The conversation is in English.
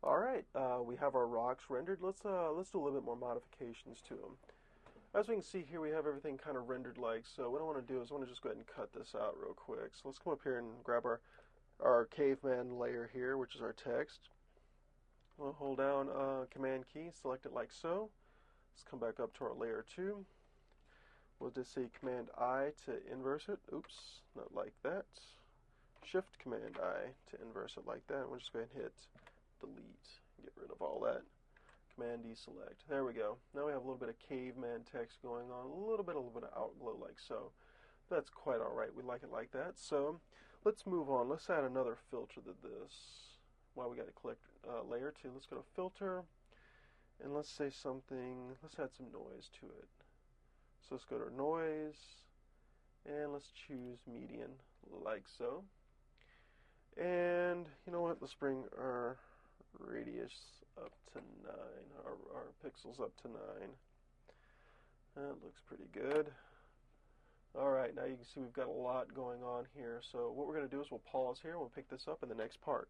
All right, we have our rocks rendered. Let's do a little bit more modifications to them. As we can see here, we have everything kind of rendered like so. What I want to do is I want to just go ahead and cut this out real quick. So let's come up here and grab our caveman layer here, which is our text. We'll hold down Command key, select it like so. Let's come back up to our layer 2. We'll just say Command I to inverse it. Oops, not like that. Shift Command I to inverse it like that. We'll just go ahead and hit delete. Get rid of all that. Command deselect. There we go. Now we have a little bit of caveman text going on, a little bit of outglow like so. That's quite alright. We like it like that. So let's move on. Let's add another filter to this. While we got to collect layer 2, let's go to filter and let's say something. Let's add some noise to it. So let's go to noise and let's choose median like so. And you know what? Let's bring our radius up to 9, our pixels up to 9. That looks pretty good. Alright, now you can see we've got a lot going on here. So what we're going to do is we'll pause here and we'll pick this up in the next part.